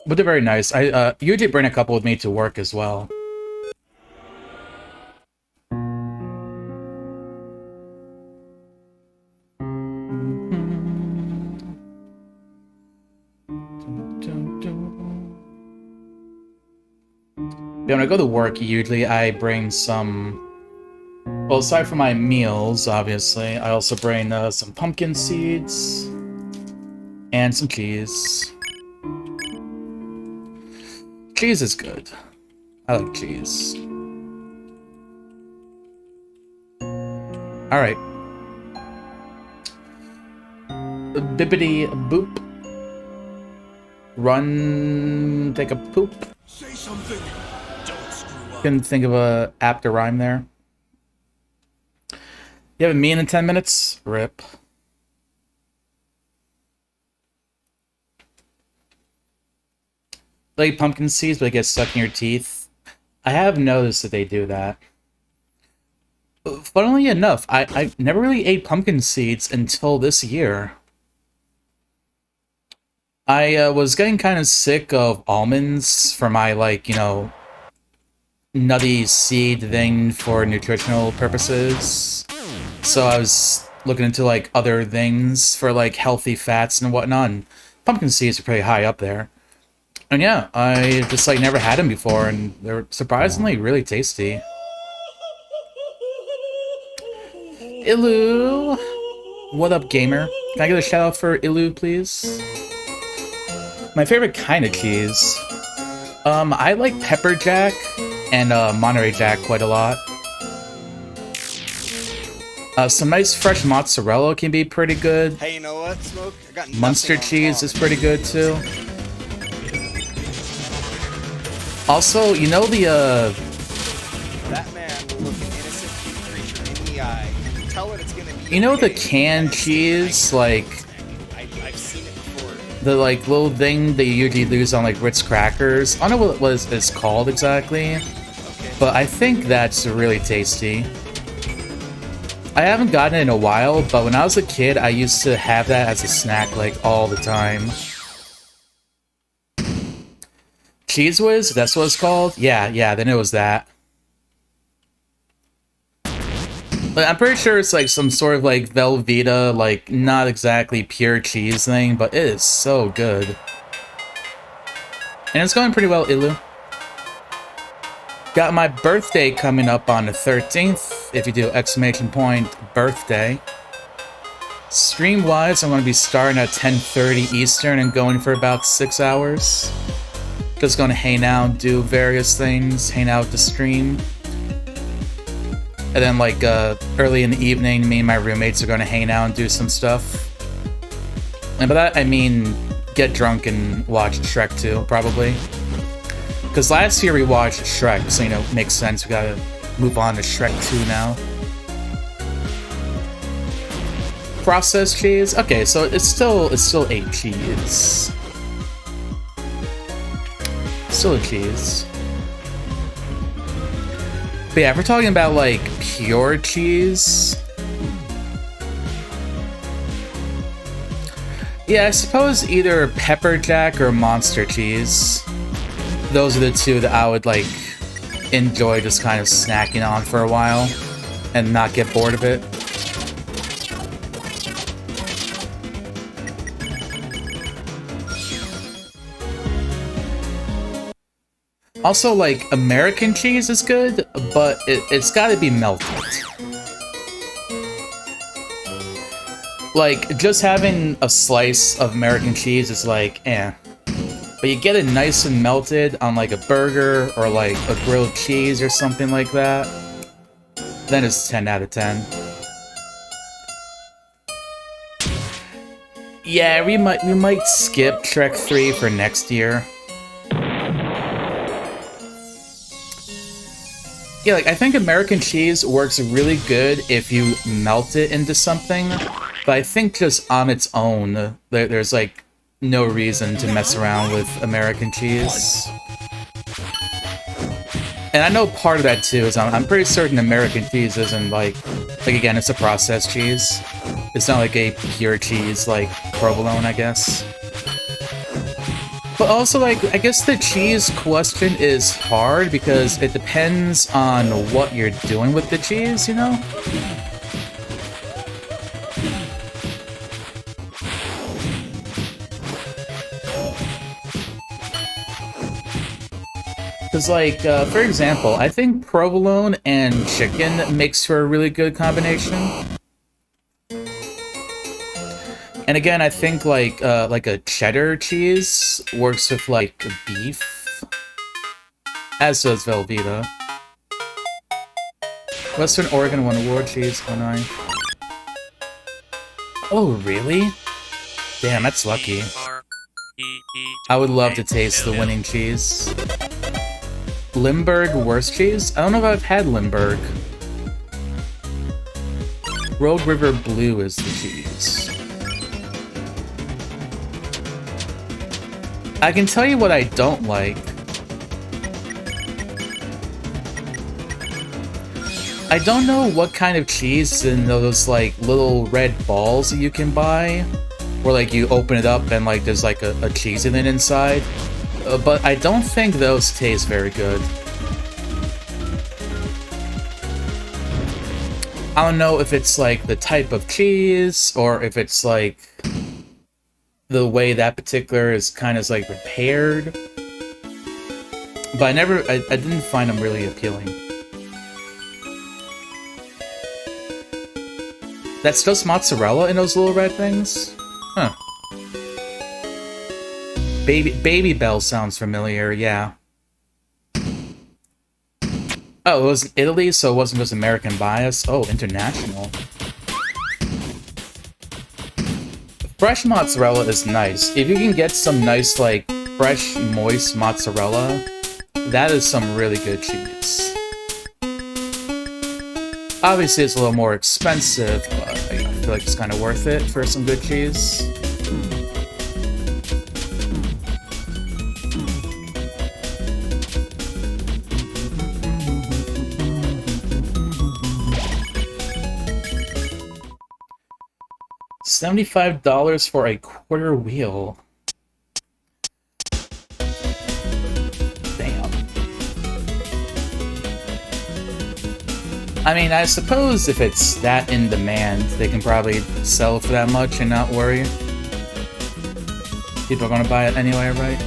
But they're very nice. I usually bring a couple with me to work as well. Yeah, when I go to work, usually I bring some... Well, aside from my meals, obviously, I also bring some pumpkin seeds and some cheese. Cheese is good. I like cheese. Alright. Bippity boop. Run, take a poop. Say something. Don't screw up. Couldn't think of a apter rhyme there. You have a meeting in 10 minutes? Rip. Like pumpkin seeds, but it gets stuck in your teeth. I have noticed that they do that. Funnily enough, I never really ate pumpkin seeds until this year. I was getting kind of sick of almonds for my, like, you know, nutty seed thing for nutritional purposes. So I was looking into, like, other things for, like, healthy fats and whatnot, and pumpkin seeds are pretty high up there. And yeah, I just, like, never had them before, and they're surprisingly really tasty. Ilu! What up, gamer? Can I get a shout out for Ilu, please? My favorite kind of cheese. I like pepper jack and Monterey Jack quite a lot. Some nice fresh mozzarella can be pretty good. Hey, you know what, Smoke? I got Munster cheese is pretty good too. Also, you know the That man will look an innocent creature in the eye. Tell it it's gonna be. you know the okay. canned cheese, like I've seen it before. the like little thing that you usually lose on like Ritz crackers. I don't know what it's called exactly, but I think that's really tasty. I haven't gotten it in a while, but when I was a kid, I used to have that as a snack like all the time. Cheese Whiz? That's what it's called? Yeah, then it was that. But I'm pretty sure it's like some sort of like Velveeta, like not exactly pure cheese thing, but it is so good. And it's going pretty well, Ilu. Got my birthday coming up on the 13th, if you do exclamation point birthday. Stream-wise, I'm going to be starting at 10:30 Eastern and going for about 6 hours. Just going to hang out, do various things, hang out the stream. And then, like, early in the evening, me and my roommates are going to hang out and do some stuff. And by that, I mean get drunk and watch Shrek 2, probably. Because last year we watched Shrek, so, you know, makes sense. We gotta move on to Shrek 2 now. Processed cheese? Okay, so it's still a cheese. Still a cheese. But yeah, if we're talking about, like, pure cheese... Yeah, I suppose either pepper jack or monster cheese. Those are the two that I would, like, enjoy just kind of snacking on for a while and not get bored of it. Also, like, American cheese is good, but it's gotta be melted. Like, just having a slice of American cheese is like, eh. But you get it nice and melted on like a burger or like a grilled cheese or something like that, then it's 10 out of 10. Yeah, we might skip Shrek 3 for next year. Yeah, like I think American cheese works really good if you melt it into something, but I think just on its own, there's like no reason to mess around with American cheese. And I know part of that too is I'm pretty certain American cheese isn't like again, it's a processed cheese. It's not like a pure cheese like provolone, I guess. But also, like, I guess the cheese question is hard because it depends on what you're doing with the cheese, you know? Because, like, for example, I think provolone and chicken makes for a really good combination. And again, I think, like a cheddar cheese works with, like, beef. As does Velveeta. Western Oregon won award cheese, 09. Oh, really? Damn, that's lucky. I would love to taste the winning cheese. Limburg worst cheese? I don't know if I've had Limburg. Road River Blue is the cheese. I can tell you what I don't like. I don't know what kind of cheese in those, like, little red balls that you can buy. Where, like, you open it up and, like, there's, like, a cheese in it inside. But I don't think those taste very good. I don't know if it's, like, the type of cheese, or if it's, like, the way that particular is kind of, like, prepared. But I didn't find them really appealing. That's just mozzarella in those little red things? Huh. Baby Bell sounds familiar, yeah. Oh, it was in Italy, so it wasn't just American bias. Oh, international. Fresh mozzarella is nice. If you can get some nice, like, fresh, moist mozzarella, that is some really good cheese. Obviously, it's a little more expensive, but I feel like it's kind of worth it for some good cheese. $75 for a quarter wheel. Damn. I mean, I suppose if it's that in demand, they can probably sell it for that much and not worry. People are gonna buy it anyway, right?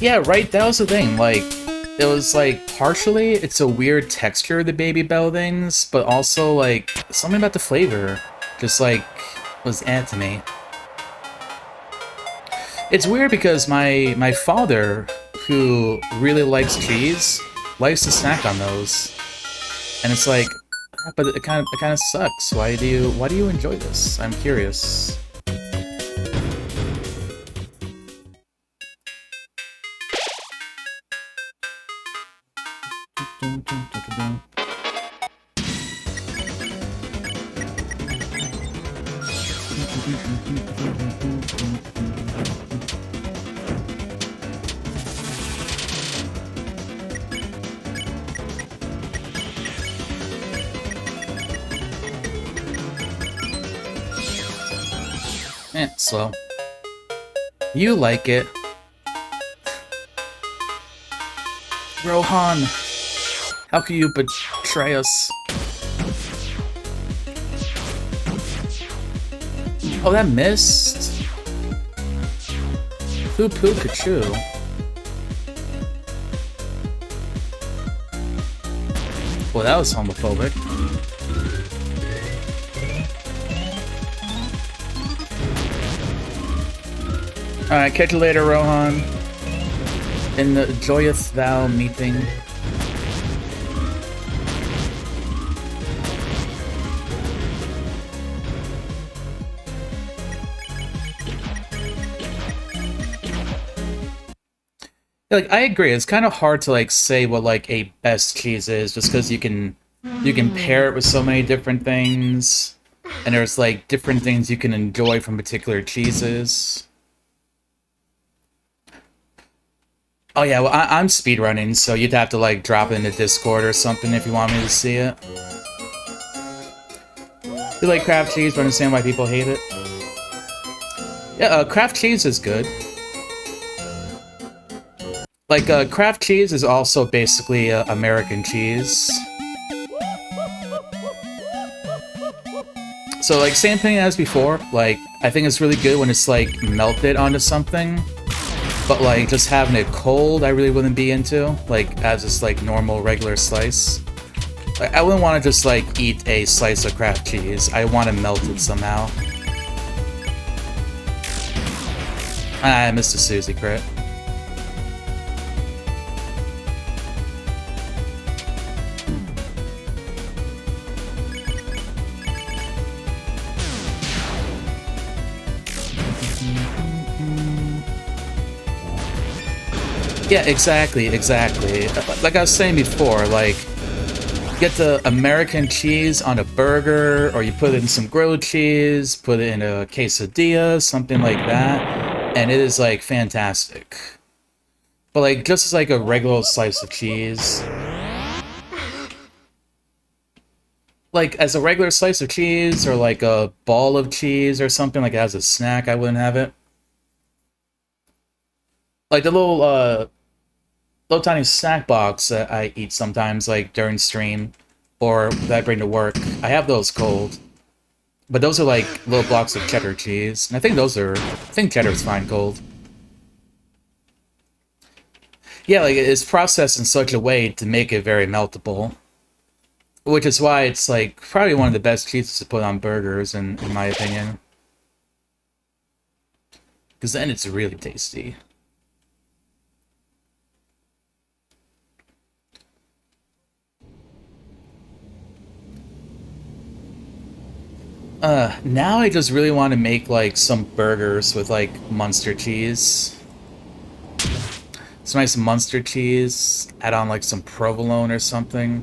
Yeah, right, that was the thing, like, it was, like, partially, it's a weird texture, the Baby Bell things, but also, like, something about the flavor just, like, was to me. It's weird because my father, who really likes cheese, likes to snack on those. And it's like, but it kind of sucks. Why do you enjoy this? I'm curious. Slow. You like it. Rohan, how can you betray us? Oh, that missed. Poo-poo Kachu. Well, that was homophobic. Alright, catch you later, Rohan. In the joyous thou meeting. Like, I agree, it's kind of hard to, like, say what, like, a best cheese is, just because you can pair it with so many different things, and there's, like, different things you can enjoy from particular cheeses. Oh yeah, well I'm speedrunning, so you'd have to like drop it into Discord or something if you want me to see it. You like craft cheese, but I understand why people hate it. Yeah, craft cheese is good. Like, craft cheese is also basically American cheese. So, like, same thing as before. Like, I think it's really good when it's, like, melted onto something. But, like, just having it cold, I really wouldn't be into. Like, as this, like, normal, regular slice. Like, I wouldn't want to just, like, eat a slice of craft cheese. I want to melt it somehow. Ah, I missed a Susie crit. Yeah, exactly. Like I was saying before, like, you get the American cheese on a burger, or you put it in some grilled cheese, put it in a quesadilla, something like that, and it is, like, fantastic. But, like, just as, like, a regular slice of cheese. Like, as a regular slice of cheese, or, like, a ball of cheese or something, like, as a snack, I wouldn't have it. Like, the little tiny snack box that I eat sometimes, like, during stream, or that I bring to work, I have those cold. But those are, like, little blocks of cheddar cheese, and I think cheddar's fine cold. Yeah, like, it's processed in such a way to make it very meltable. Which is why it's, like, probably one of the best cheeses to put on burgers, in my opinion. Because then it's really tasty. Now I just really want to make, like, some burgers with, like, Munster cheese. Some nice Munster cheese, add on, like, some provolone or something.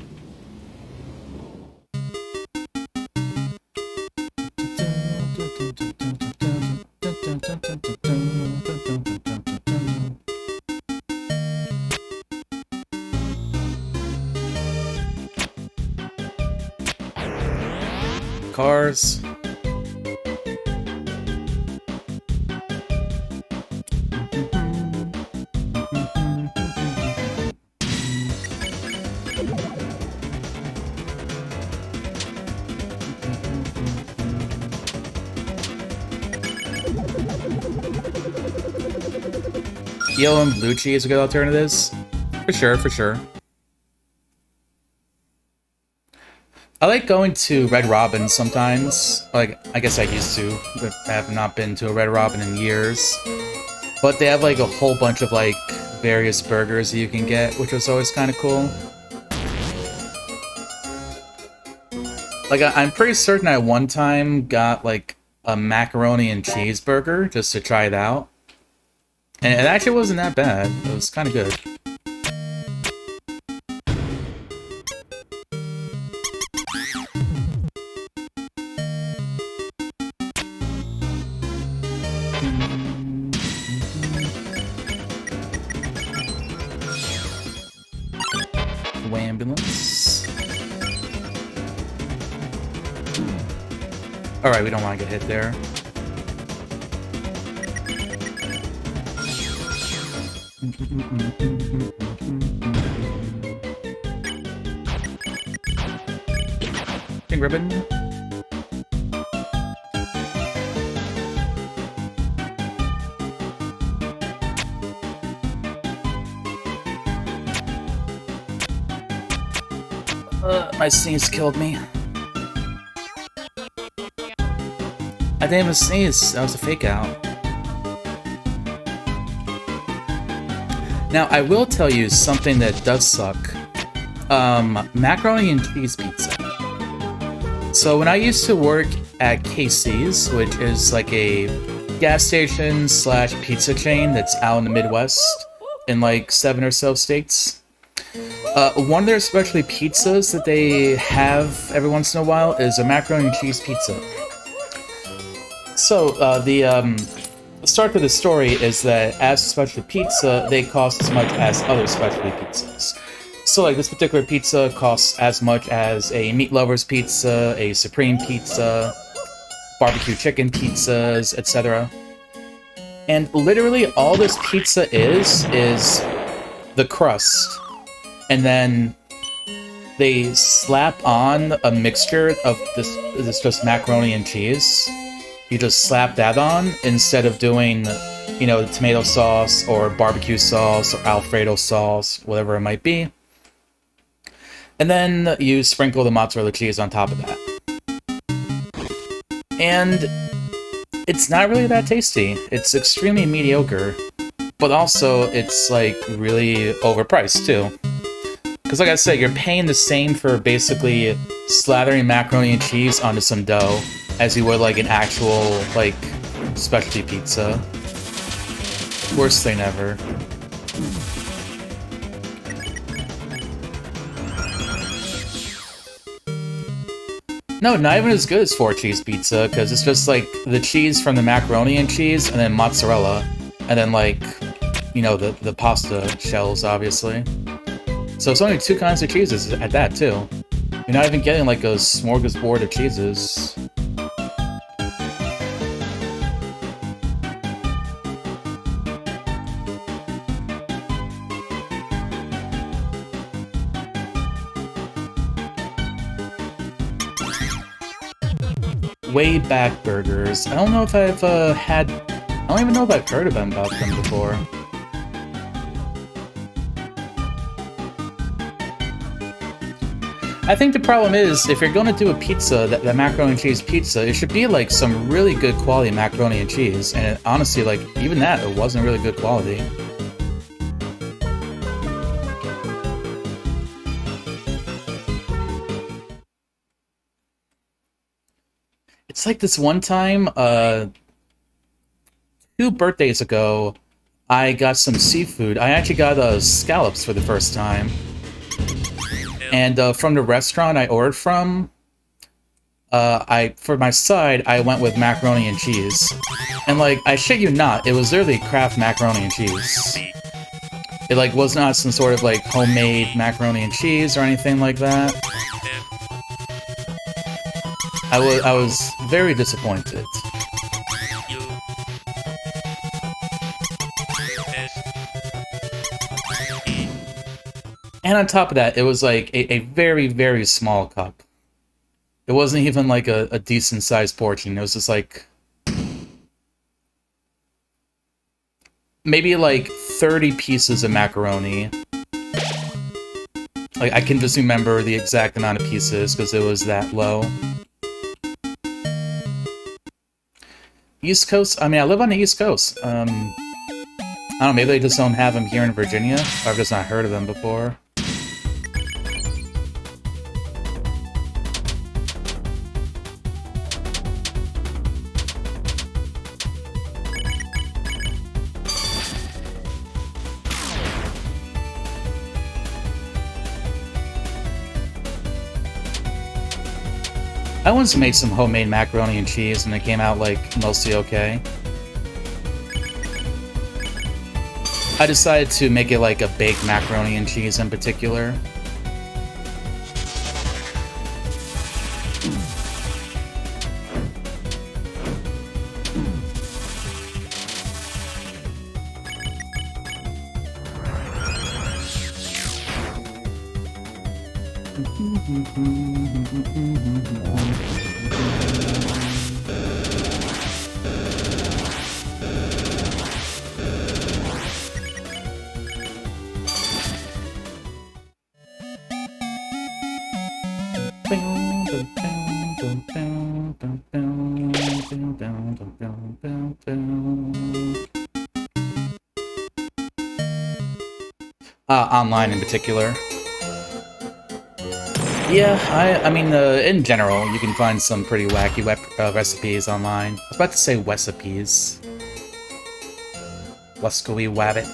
Cars. Yellow and blue cheese are good alternatives. For sure, for sure. I like going to Red Robin sometimes. Like, I guess I used to, but I have not been to a Red Robin in years. But they have, like, a whole bunch of, like, various burgers that you can get, which was always kind of cool. Like, I'm pretty certain I one time got, like, a macaroni and cheeseburger just to try it out. And it actually wasn't that bad. It was kind of good. Ambulance. Alright, we don't want to get hit there. Pink ribbon. My sneeze killed me. I didn't even sneeze. That was a fake out. Now, I will tell you something that does suck. Macaroni and cheese pizza. So when I used to work at Casey's, which is like a gas station slash pizza chain that's out in the Midwest in like 7 or so states, one of their specialty pizzas that they have every once in a while is a macaroni and cheese pizza. So, the start of the story is that as a specialty pizza, they cost as much as other specialty pizzas. So, like, this particular pizza costs as much as a meat lover's pizza, a supreme pizza, barbecue chicken pizzas, etc. And literally all this pizza is the crust. And then they slap on a mixture of this just macaroni and cheese. You just slap that on instead of doing, you know, tomato sauce or barbecue sauce or Alfredo sauce, whatever it might be. And then you sprinkle the mozzarella cheese on top of that. And it's not really that tasty. It's extremely mediocre. But also, it's, like, really overpriced, too. Because, like I said, you're paying the same for basically slathering macaroni and cheese onto some dough as you would, like, an actual, like, specialty pizza. Worst thing ever. No, not even as good as 4-cheese pizza, because it's just, like, the cheese from the macaroni and cheese, and then mozzarella, and then, like, you know, the pasta shells, obviously. So it's only 2 kinds of cheeses at that, too. You're not even getting, like, a smorgasbord of cheeses. Way Back Burgers. I don't know if I've I don't even know if I've heard about them before. I think the problem is, if you're gonna do a pizza, that macaroni and cheese pizza, it should be like some really good quality macaroni and cheese. And honestly, like, even that, it wasn't really good quality. It's like this one time, 2 birthdays ago, I got some seafood. I actually got scallops for the first time. And from the restaurant I ordered from, for my side, I went with macaroni and cheese. And, like, I shit you not, it was literally Kraft macaroni and cheese. It, like, was not some sort of, like, homemade macaroni and cheese or anything like that. I was very disappointed. And on top of that, it was like a very, very small cup. It wasn't even like a decent-sized portion. It was just like... maybe like 30 pieces of macaroni. Like, I can just remember the exact amount of pieces because it was that low. East Coast? I mean, I live on the East Coast. I don't know, maybe they just don't have them here in Virginia, or I've just not heard of them before. I once made some homemade macaroni and cheese and it came out, like, mostly okay. I decided to make it like a baked macaroni and cheese in particular. Online in particular. Yeah, I mean, in general, you can find some pretty wacky recipes online. I was about to say recipes. Wescoey Wabbit.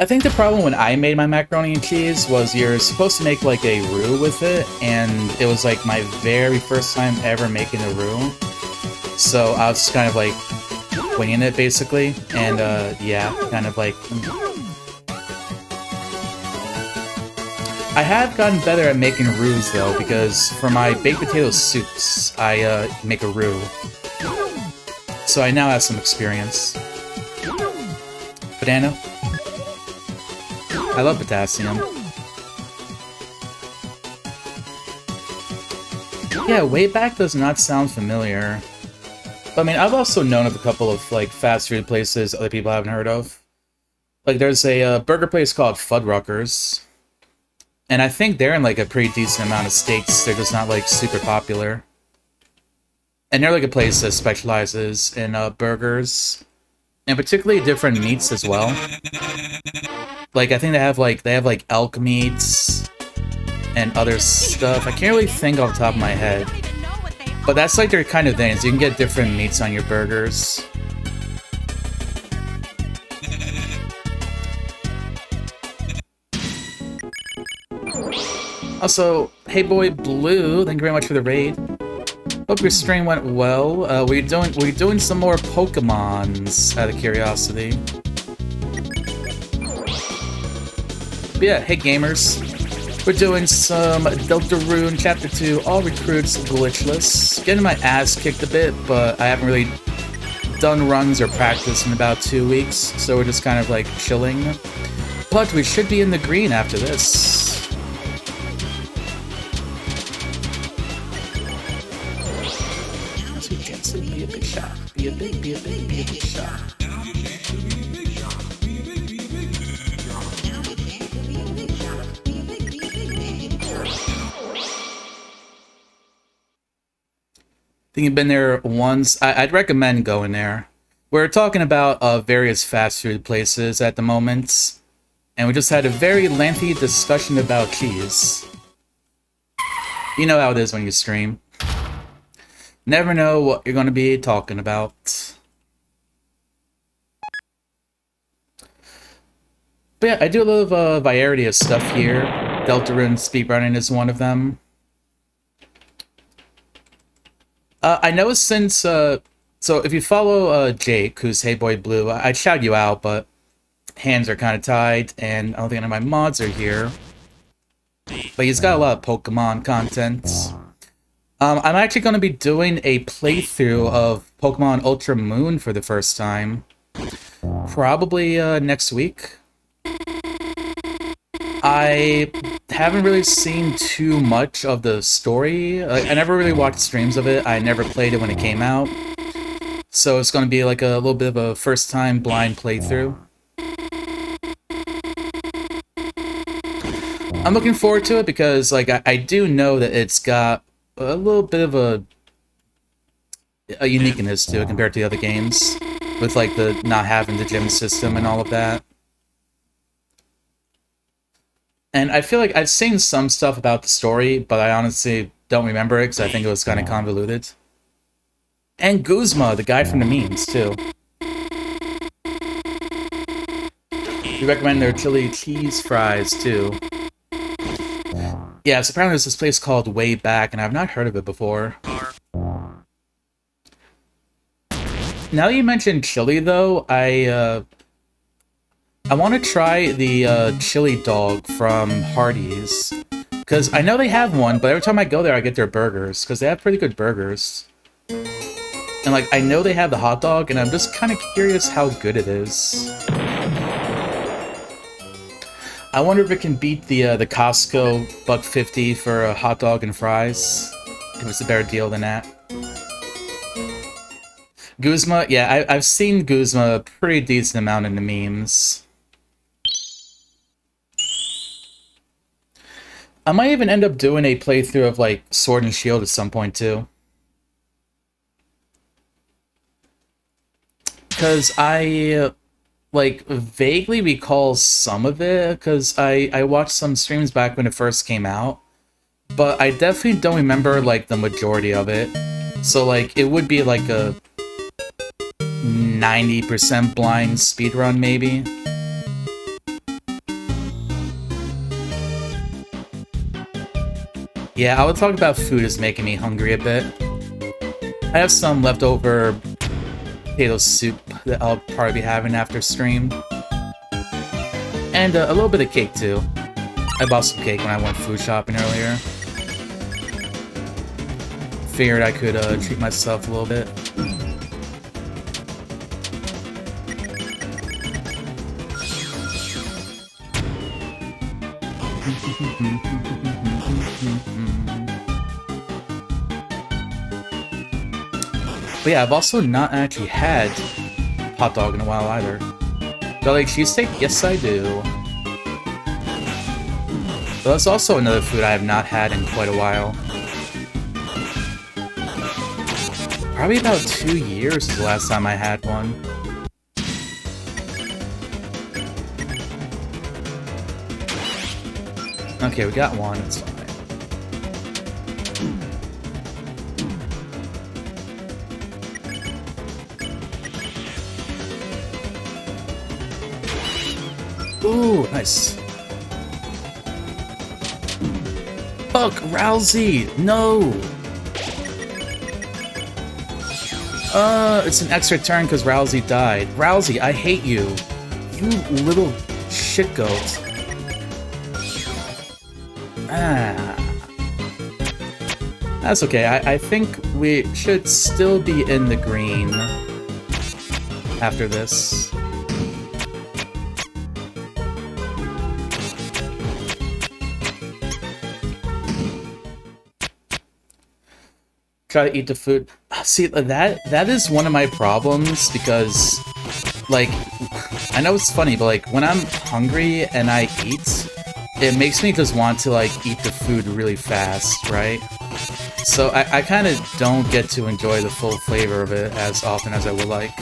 I think the problem when I made my macaroni and cheese was you're supposed to make like a roux with it, and it was like my very first time ever making a roux. So I was just kind of like winging it basically, and yeah, kind of like... I have gotten better at making roux though, because for my baked potato soups, I make a roux. So I now have some experience. Banana. I love potassium. Yeah, way back does not sound familiar. But, I mean, I've also known of a couple of, like, fast food places other people haven't heard of. Like, there's a burger place called Fuddruckers. And I think they're in, like, a pretty decent amount of states. They're just not, like, super popular. And they're, like, a place that specializes in burgers. And particularly different meats as well. Like, I think they have like elk meats and other stuff. I can't really think off the top of my head. But that's like their kind of things. You can get different meats on your burgers. Also, hey boy Blue, thank you very much for the raid. Hope your stream went well. We're doing some more Pokemons out of curiosity. But yeah, hey gamers. We're doing some Deltarune Chapter 2, All Recruits Glitchless. Getting my ass kicked a bit, but I haven't really done runs or practice in about 2 weeks, so we're just kind of like chilling. But we should be in the green after this. Be a big shot. Be a big shot. I think you've been there once. I'd recommend going there. We're talking about various fast food places at the moment, and we just had a very lengthy discussion about cheese. You know how it is when you stream. Never know what you're going to be talking about. But yeah, I do a little variety of stuff here. Deltarune speedrunning is one of them. I know since, so if you follow Jake, who's Hey Boy Blue, I'd shout you out, but hands are kind of tied, and I don't think any of my mods are here. But he's got a lot of Pokemon content. I'm actually going to be doing a playthrough of Pokemon Ultra Moon for the first time. Probably next week. I haven't really seen too much of the story. I never really watched streams of it. I never played it when it came out. So it's going to be like a little bit of a first-time blind playthrough. I'm looking forward to it because like I do know that it's got a little bit of a uniqueness to it compared to the other games. With like the not having the gym system and all of that. And I feel like I've seen some stuff about the story, but I honestly don't remember it because I think it was kind of convoluted. And Guzma, the guy from the memes, too. We recommend their chili cheese fries, too. Yeah, so apparently there's this place called Way Back, and I've not heard of it before. Now that you mentioned chili, though, I want to try the chili dog from Hardee's. Because I know they have one, but every time I go there, I get their burgers. Because they have pretty good burgers. And, like, I know they have the hot dog, and I'm just kind of curious how good it is. I wonder if it can beat the Costco $1.50 for a hot dog and fries. If it's a better deal than that. Guzma, yeah, I've seen Guzma a pretty decent amount in the memes. I might even end up doing a playthrough of, like, Sword and Shield at some point, too. Because I, like, vaguely recall some of it, because I watched some streams back when it first came out. But I definitely don't remember, like, the majority of it. So, like, it would be, like, a 90% blind speedrun, maybe. Yeah, I would talk about food is making me hungry a bit. I have some leftover potato soup that I'll probably be having after stream. And a little bit of cake, too. I bought some cake when I went food shopping earlier. Figured I could treat myself a little bit. But yeah, I've also not actually had hot dog in a while either. Do I like cheesesteak? Yes, I do. But that's also another food I have not had in quite a while. Probably about 2 years is the last time I had one. Okay, we got one, it's fine. Ooh, nice. Fuck, Rousey! No! It's an extra turn because Rousey died. Rousey, I hate you. You little shitgoat. Ah. That's okay, I think we should still be in the green after this. Try to eat the food. See, that is one of my problems because, like, I know it's funny, but like when I'm hungry and I eat, it makes me just want to like eat the food really fast, right? So I kind of don't get to enjoy the full flavor of it as often as I would like.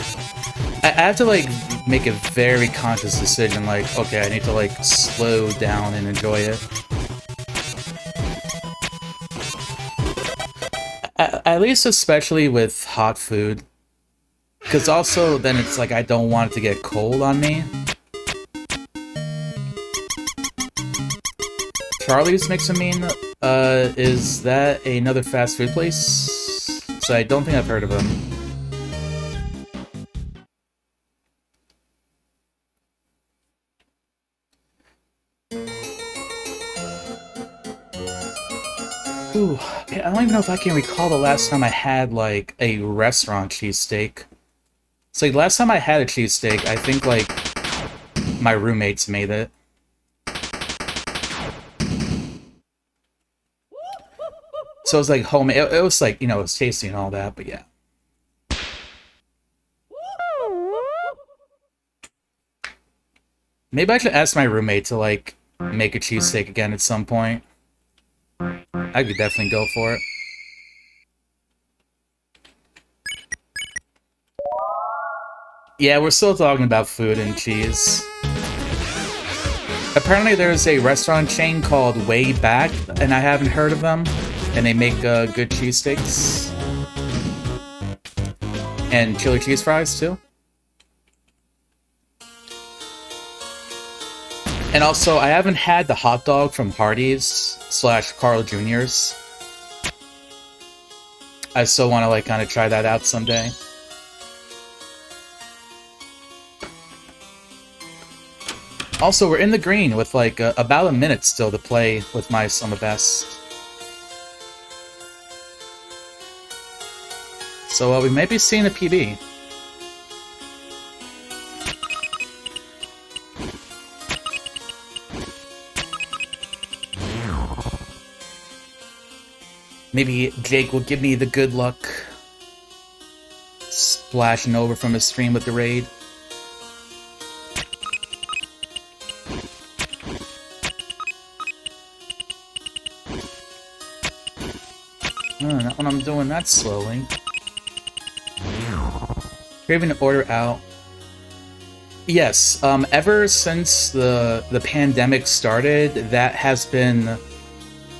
I have to like make a very conscious decision, like, okay, I need to like slow down and enjoy it. At least especially with hot food. Because also, then it's like I don't want it to get cold on me. Charlie's Mix-A-Mean, is that another fast food place? So I don't think I've heard of them. Ooh, I don't even know if I can recall the last time I had, like, a restaurant cheesesteak. So, like, last time I had a cheesesteak, I think, like, my roommates made it. So it was, like, homemade. It was, like, you know, it was tasty and all that, but yeah. Maybe I should ask my roommate to, like, make a cheesesteak again at some point. I could definitely go for it. Yeah, we're still talking about food and cheese. Apparently there's a restaurant chain called Way Back, and I haven't heard of them. And they make good cheesesteaks. And chili cheese fries, too. And also, I haven't had the hot dog from Hardee's / Carl Jr.'s. I still want to, like, kind of try that out someday. Also, we're in the green with, like, about a minute still to play with Mice on the Best. So, we may be seeing a PB. Maybe Jake will give me the good luck. Splashing over from his stream with the raid. Not when I'm doing that slowly. Craving to order out. Yes, ever since the pandemic started, that has been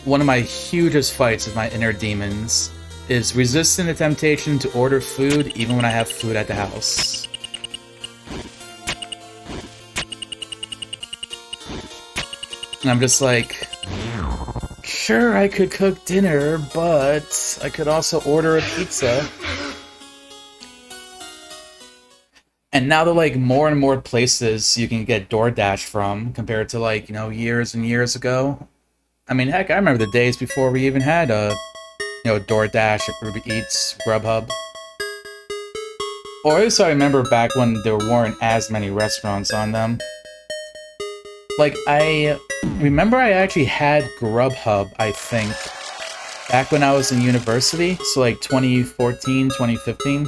one of my hugest fights with my inner demons, is resisting the temptation to order food even when I have food at the house. And I'm just like, Sure, I could cook dinner, but I could also order a pizza. And now that, like, more and more places you can get DoorDash from, compared to, like, you know, years and years ago. I mean, heck, I remember the days before we even had, you know, DoorDash, Uber Eats, Grubhub. Or at least I remember back when there weren't as many restaurants on them. Like, I remember I actually had Grubhub, I think, back when I was in university, so like 2014, 2015.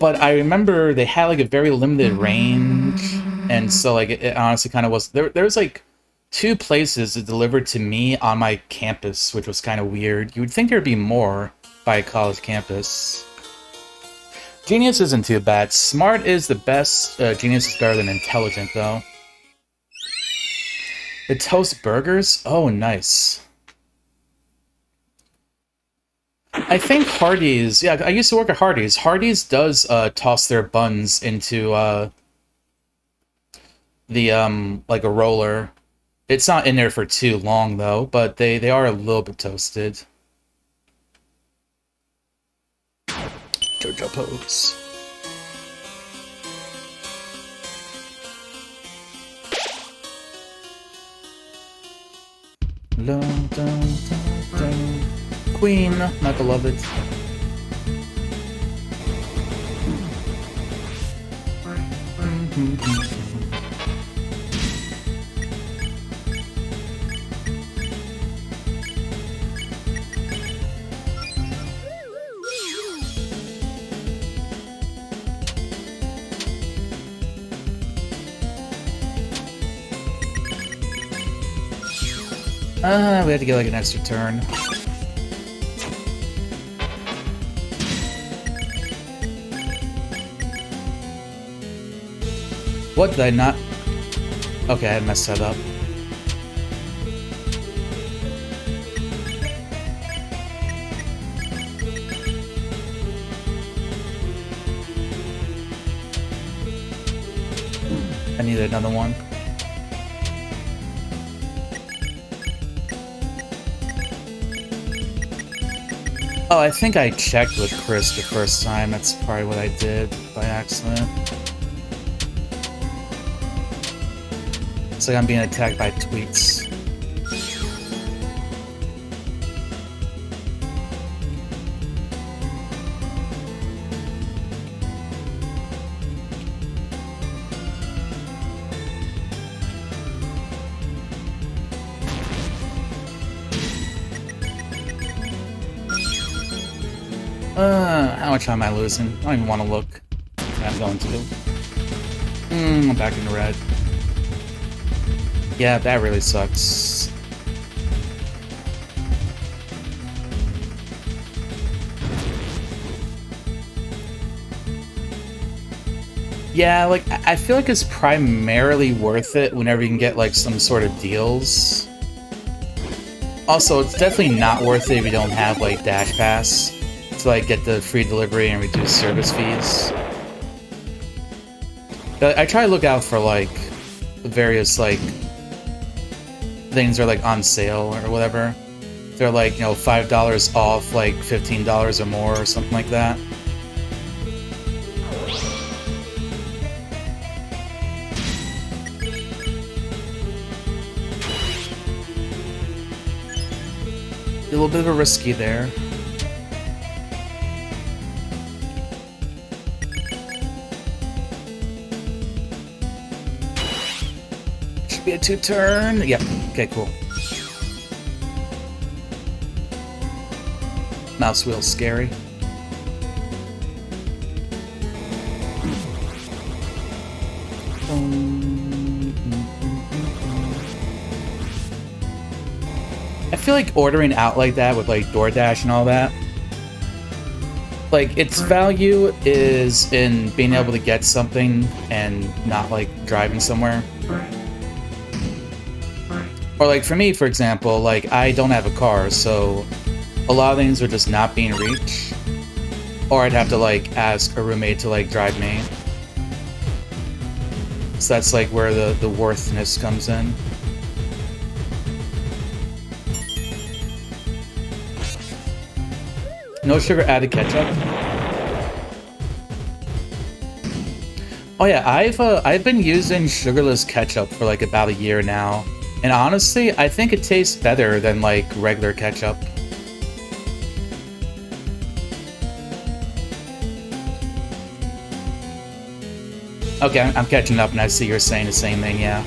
But I remember they had like a very limited range, and so like it honestly kind of was... There was like 2 places that delivered to me on my campus, which was kind of weird. You would think there'd be more by a college campus. Genius isn't too bad. Smart is the best. Genius is better than intelligent, though. The toast burgers? Oh, nice. I think Hardee's... Yeah, I used to work at Hardee's. Hardee's does toss their buns into the like a roller. It's not in there for too long, though, but they are a little bit toasted. JoJo pose. Dun, dun, dun, dun. Queen, my beloved. We had to get like an extra turn. What did I not? Okay, I messed that up. I need another one. Oh, I think I checked with Chris the first time. That's probably what I did by accident. It's like I'm being attacked by tweets. How much time am I losing? I don't even want to look. I'm going to. I'm back in the red. Yeah, that really sucks. Yeah, like, I feel like it's primarily worth it whenever you can get, like, some sort of deals. Also, it's definitely not worth it if you don't have, like, Dash Pass to, like, get the free delivery and reduce service fees. But I try to look out for, like, various, like, things are, like, on sale or whatever. They're, like, you know, $5 off, like, $15 or more or something like that. A little bit of a risky there. Should be a 2-turn. Yep. Okay, cool. Mouse wheel's scary. I feel like ordering out like that with, like, DoorDash and all that, like, its value is in being able to get something and not, like, driving somewhere. Or, like, for me, for example, like, I don't have a car, so a lot of things are just not being reached. Or I'd have to, like, ask a roommate to, like, drive me. So that's, like, where the worthness comes in. No sugar added ketchup. Oh yeah, I've been using sugarless ketchup for like about a year now, and honestly, I think it tastes better than like regular ketchup. Okay, I'm catching up, and I see you're saying the same thing. Yeah.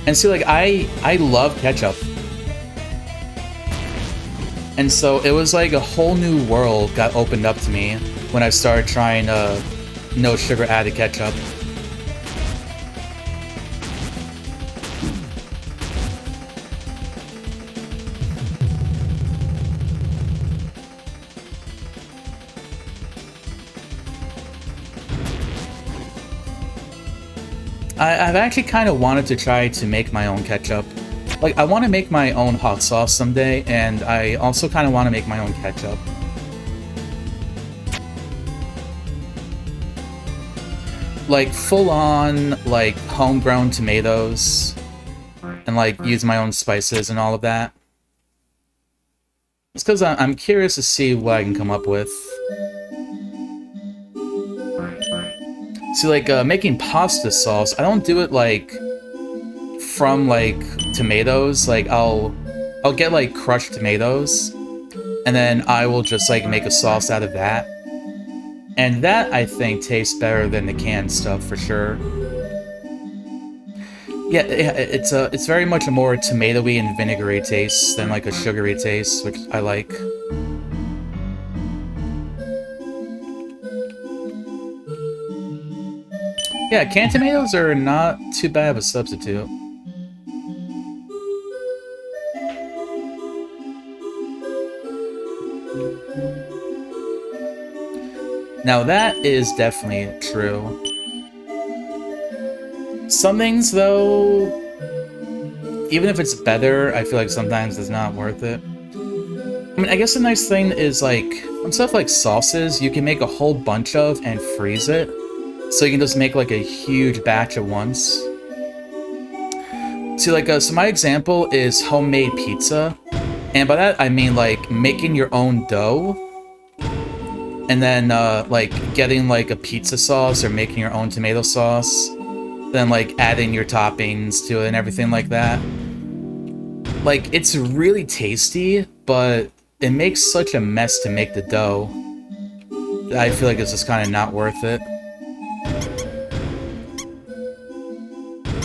And see, like I love ketchup. And so it was like a whole new world got opened up to me when I started trying no sugar added ketchup. I've actually kind of wanted to try to make my own ketchup. Like, I want to make my own hot sauce someday, and I also kind of want to make my own ketchup. Like, full-on, like, homegrown tomatoes, and, like, use my own spices and all of that. It's because I'm curious to see what I can come up with. See, like, making pasta sauce, I don't do it, like, from, like, tomatoes. Like, I'll get, like, crushed tomatoes, and then I will just, like, make a sauce out of that. And that, I think, tastes better than the canned stuff, for sure. Yeah, it's very much a more tomatoey and vinegary taste than, like, a sugary taste, which I like. Yeah, canned tomatoes are not too bad of a substitute. Now that is definitely true. Some things, though, even if it's better, I feel like sometimes it's not worth it. I mean, I guess the nice thing is, like, some stuff like sauces, you can make a whole bunch of and freeze it. So you can just make, like, a huge batch at once. See, like, so my example is homemade pizza. And by that, I mean, like, making your own dough. And then, like, getting, like, a pizza sauce or making your own tomato sauce. Then, like, adding your toppings to it and everything like that. Like, it's really tasty, but it makes such a mess to make the dough that I feel like it's just kind of not worth it.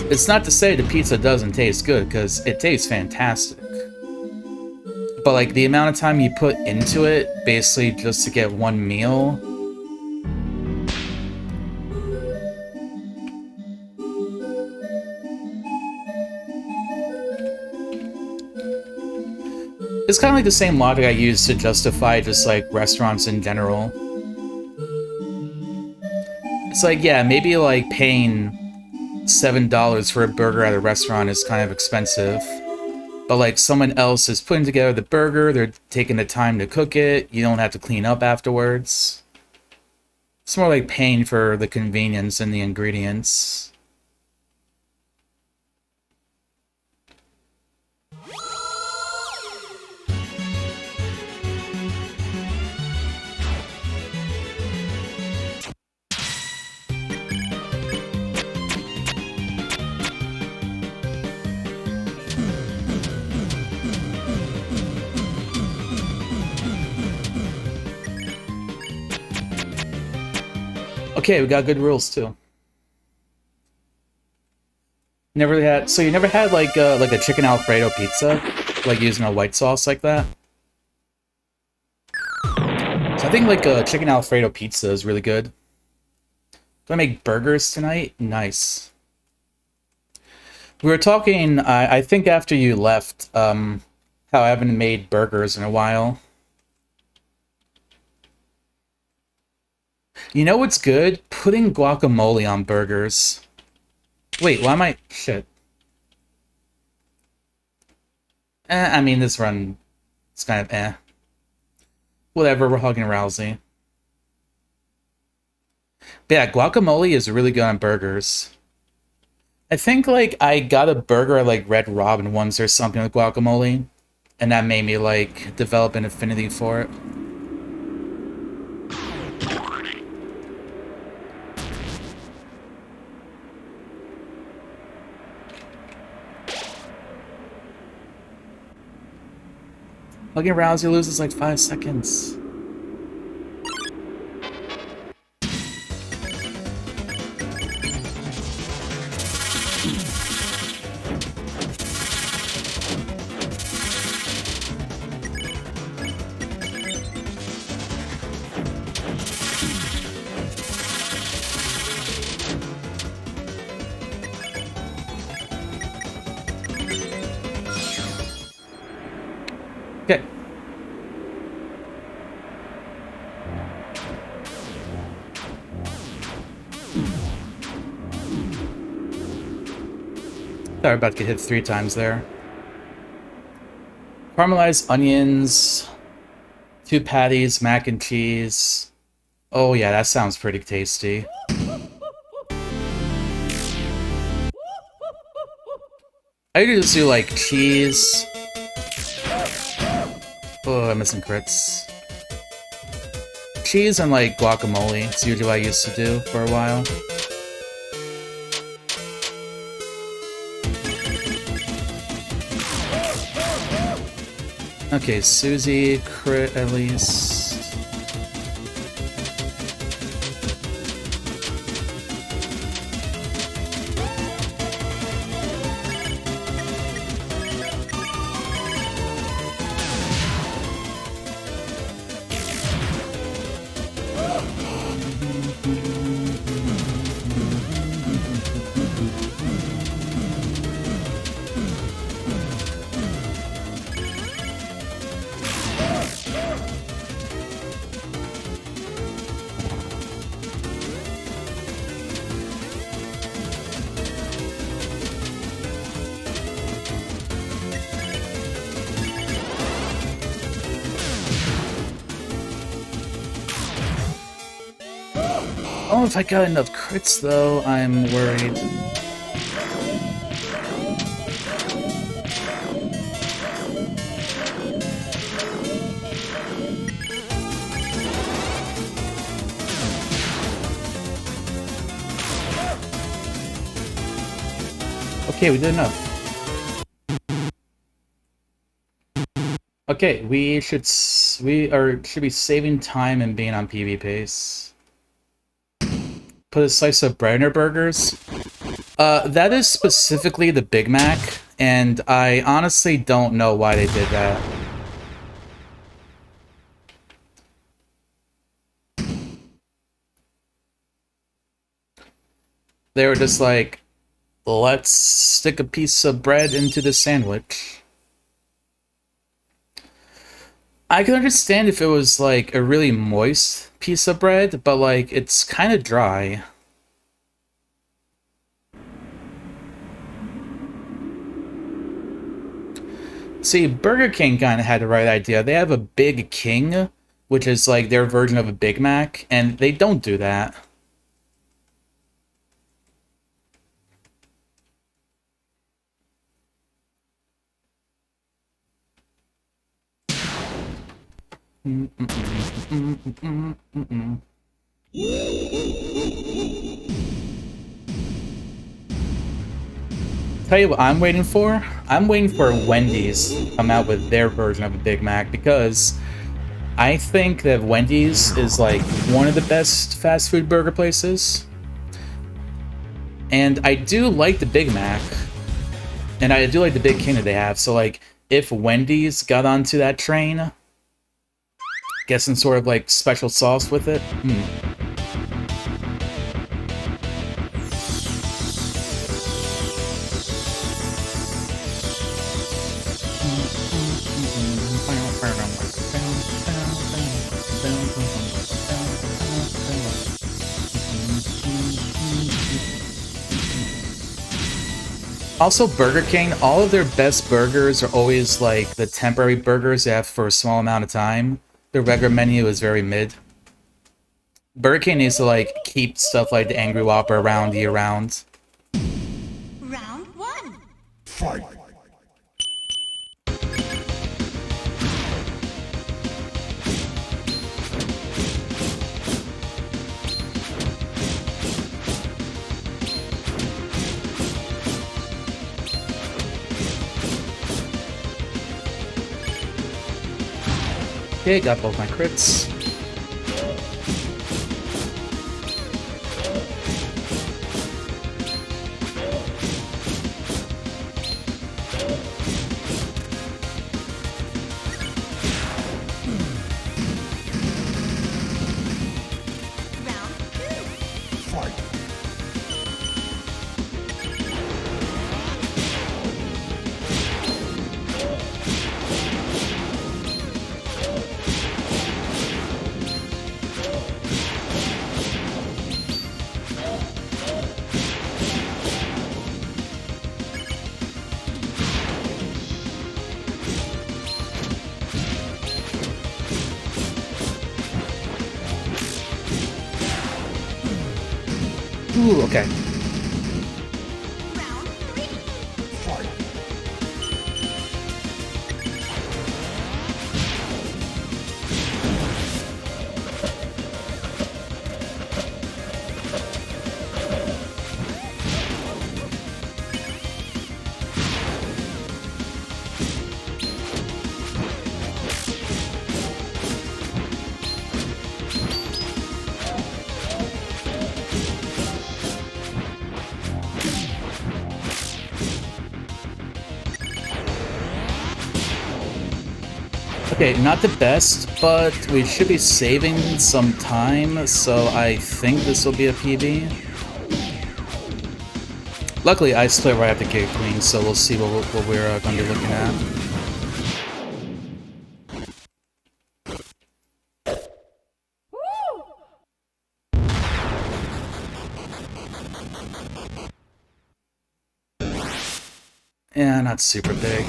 It's not to say the pizza doesn't taste good, because it tastes fantastic. But, like, the amount of time you put into it, basically just to get one meal... It's kind of like the same logic I use to justify just, like, restaurants in general. It's like, yeah, maybe, like, paying $7 for a burger at a restaurant is kind of expensive. But, like, someone else is putting together the burger, they're taking the time to cook it, you don't have to clean up afterwards. It's more like paying for the convenience and the ingredients. Okay, we got good rules too. Never really had. So you never had like a chicken Alfredo pizza, like using a white sauce like that? So I think like a chicken Alfredo pizza is really good. Do I make burgers tonight? Nice. We were talking, I think after you left, how I haven't made burgers in a while. You know what's good? Putting guacamole on burgers. Wait, why am I... Shit. I mean, this run... It's kind of Whatever, we're hugging Rousey. But yeah, guacamole is really good on burgers. I think, like, I got a burger at, like, Red Robin once or something with guacamole. And that made me, like, develop an affinity for it. Fucking Rousey loses like 5 seconds. Okay. Sorry, about to get hit 3 times there. Caramelized onions, 2 patties, mac and cheese. Oh yeah, that sounds pretty tasty. I usually just do like cheese. Oh, I'm missing crits. Cheese and like guacamole. It's usually what I used to do for a while. Okay, Susie, crit at least. Oh, if I got enough crits, though, I'm worried. Okay, we did enough. Okay, we should be saving time and being on PB pace. Put a slice of bread in our burgers. That is specifically the Big Mac, and I honestly don't know why they did that. They were just like, let's stick a piece of bread into the sandwich. I can understand if it was like a really moist piece of bread, but like it's kind of dry. See, Burger King kind of had the right idea. They have a Big King, which is like their version of a Big Mac, and they don't do that. Tell you what I'm waiting for? I'm waiting for Wendy's to come out with their version of a Big Mac, because I think that Wendy's is like one of the best fast food burger places. And I do like the Big Mac. And I do like the Big King that they have. So like, if Wendy's got onto that train, get some sort of like special sauce with it. Also, Burger King, all of their best burgers are always like the temporary burgers they have for a small amount of time. Their regular menu is very mid. Burger King needs to like keep stuff like the Angry Whopper around year round. Round 1. Fight. Okay, got both my crits. Ooh, okay. Okay, not the best, but we should be saving some time, so I think this will be a PB. Luckily, I split right after Gate Queen, so we'll see what we're going to be looking at. Yeah, not super big.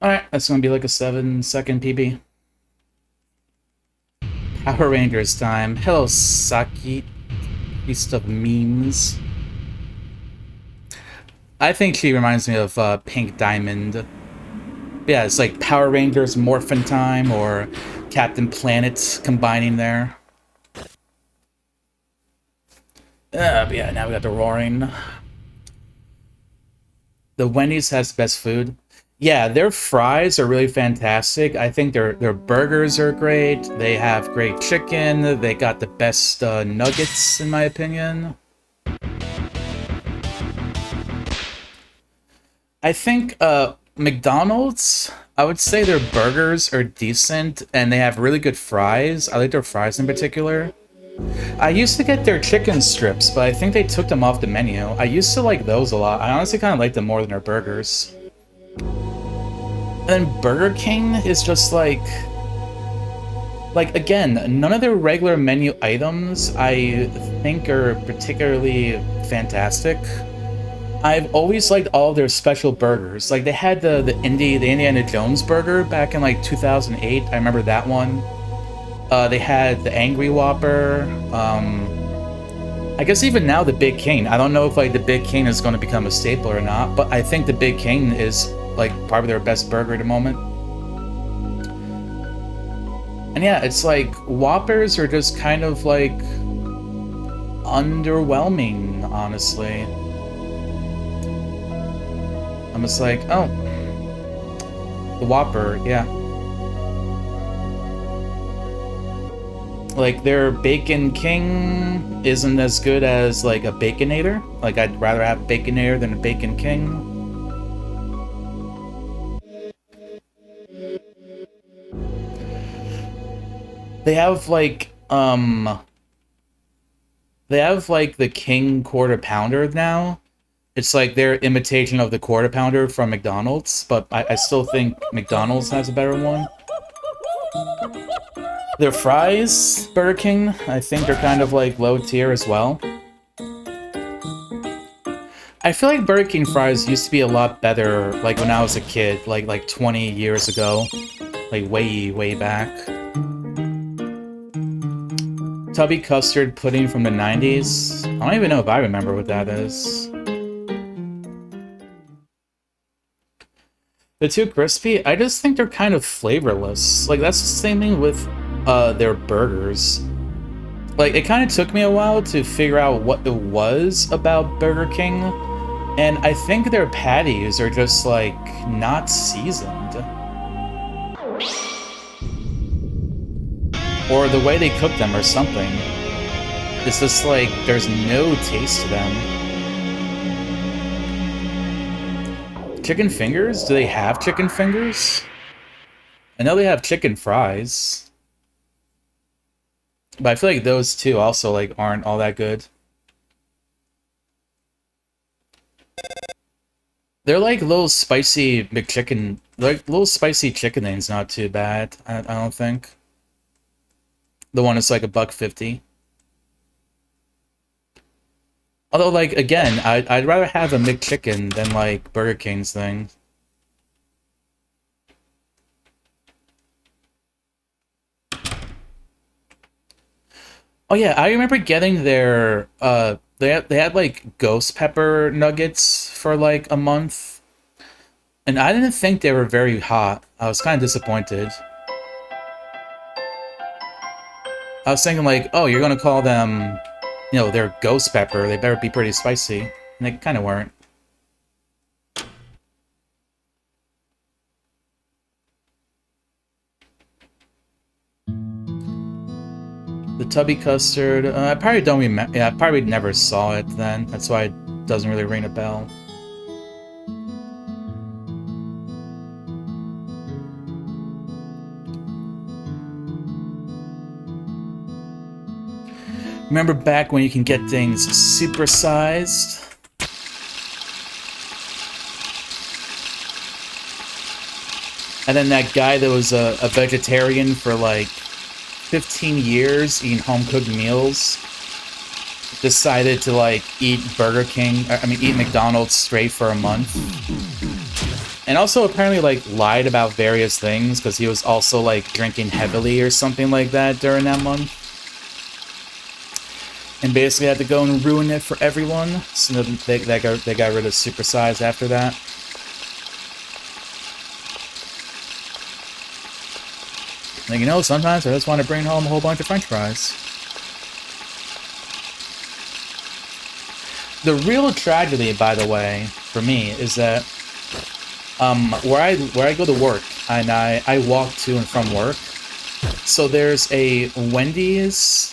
Alright, that's gonna be like a 7-second PB. Power Rangers time. Hello, Saki. Beast of memes. I think she reminds me of Pink Diamond. Yeah, it's like Power Rangers Morphin Time or Captain Planet combining there. But yeah, now we got the Roaring. The Wendy's has the best food. Yeah, their fries are really fantastic. I think their burgers are great. They have great chicken. They got the best nuggets, in my opinion. I think McDonald's, I would say their burgers are decent, and they have really good fries. I like their fries in particular. I used to get their chicken strips, but I think they took them off the menu. I used to like those a lot. I honestly kind of like them more than their burgers. And then Burger King is just like, again, none of their regular menu items I think are particularly fantastic. I've always liked all of their special burgers. Like, they had the Indiana Jones burger back in, like, 2008. I remember that one. They had the Angry Whopper. I guess even now the Big King. I don't know if, like, the Big King is going to become a staple or not, but I think the Big King is, like, probably their best burger at the moment. And yeah, it's like, Whoppers are just kind of, like, underwhelming, honestly. I'm just like, oh, the Whopper, yeah. Like, their Bacon King isn't as good as, like, a Baconator. Like, I'd rather have Baconator than a Bacon King. They have, like, the King Quarter Pounder now. It's like their imitation of the Quarter Pounder from McDonald's, but I still think McDonald's has a better one. Their fries, Burger King, I think are kind of like low tier as well. I feel like Burger King fries used to be a lot better, like when I was a kid, like 20 years ago, like way back. Tubby custard pudding from the 90s. I don't even know if I remember what that is. The Too Crispy, I just think they're kind of flavorless. Like, that's the same thing with their burgers. Like, it kind of took me a while to figure out what it was about Burger King. And I think their patties are just, like, not seasoned. Or the way they cook them or something. It's just like, there's no taste to them. Chicken fingers? Do they have chicken fingers? I know they have chicken fries. But I feel like those two also, like, aren't all that good. They're like little spicy McChicken, like little spicy chicken things, not too bad, I don't think. The one is like $1.50. Although, like, again, I'd rather have a McChicken than, like, Burger King's thing. Oh yeah, I remember getting their, they had, like, ghost pepper nuggets for, like, a month. And I didn't think they were very hot. I was kind of disappointed. I was thinking, like, oh, you're gonna call them, you know, they're ghost pepper. They better be pretty spicy. And they kind of weren't. The tubby custard, I probably don't remember. Yeah, I probably never saw it then. That's why it doesn't really ring a bell. Remember back when you can get things supersized? And then that guy that was a vegetarian for like 15 years eating home-cooked meals decided to like eat eat McDonald's straight for a month. And also apparently like lied about various things because he was also like drinking heavily or something like that during that month. And basically had to go and ruin it for everyone. So they got rid of supersize after that. Like, you know, sometimes I just want to bring home a whole bunch of French fries. The real tragedy, by the way, for me, is that where I go to work and I walk to and from work. So there's a Wendy's.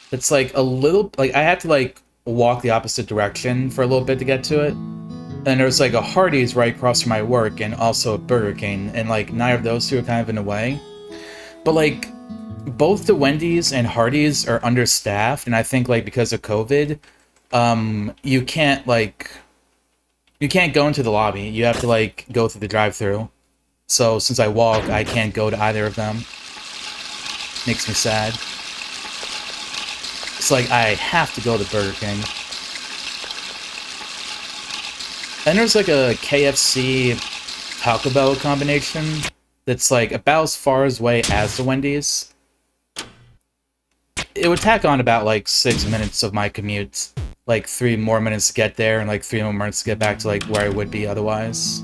It's like a little, like, I have to, like, walk the opposite direction for a little bit to get to it. And there's, like, a Hardee's right across from my work and also a Burger King. And, like, neither of those two are kind of in the way. But, like, both the Wendy's and Hardee's are understaffed. And I think, like, because of COVID, you can't go into the lobby. You have to, like, go through the drive-thru. So, since I walk, I can't go to either of them. Makes me sad. It's like, I have to go to Burger King. And there's like a KFC Taco Bell combination that's like about as far away as the Wendy's. It would tack on about like 6 minutes of my commute. Like 3 more minutes to get there and like 3 more minutes to get back to like where I would be otherwise.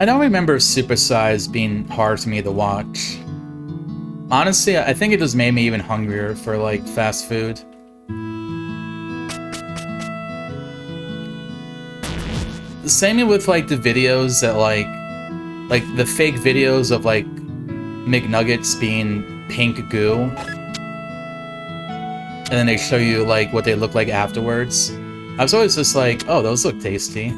I don't remember Supersize being hard for me to watch. Honestly, I think it just made me even hungrier for, like, fast food. Same with, like, the videos that, like, the fake videos of, like, McNuggets being pink goo. And then they show you, like, what they look like afterwards. I was always just like, oh, those look tasty.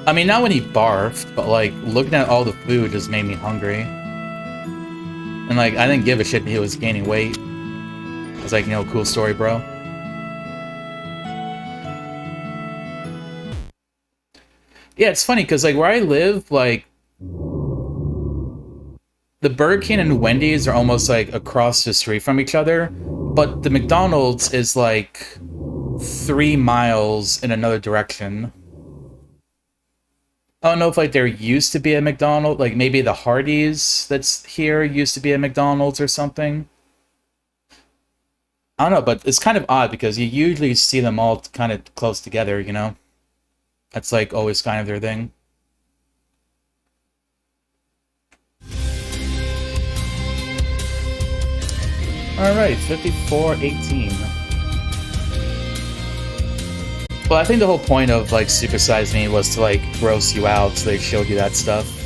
I mean, not when he barfed, but, like, looking at all the food just made me hungry. And, like, I didn't give a shit that he was gaining weight. I was like, you know, cool story, bro. Yeah, it's funny, because, like, where I live, like, the Burger King and Wendy's are almost, like, across the street from each other, but the McDonald's is, like, 3 miles in another direction. I don't know if, like, there used to be a McDonald's, like, maybe the Hardee's that's here used to be a McDonald's or something. I don't know, but it's kind of odd because you usually see them all kind of close together, you know? That's, like, always kind of their thing. Alright, 54-18. Well, I think the whole point of, like, Super Size Me was to, like, gross you out, so they showed you that stuff.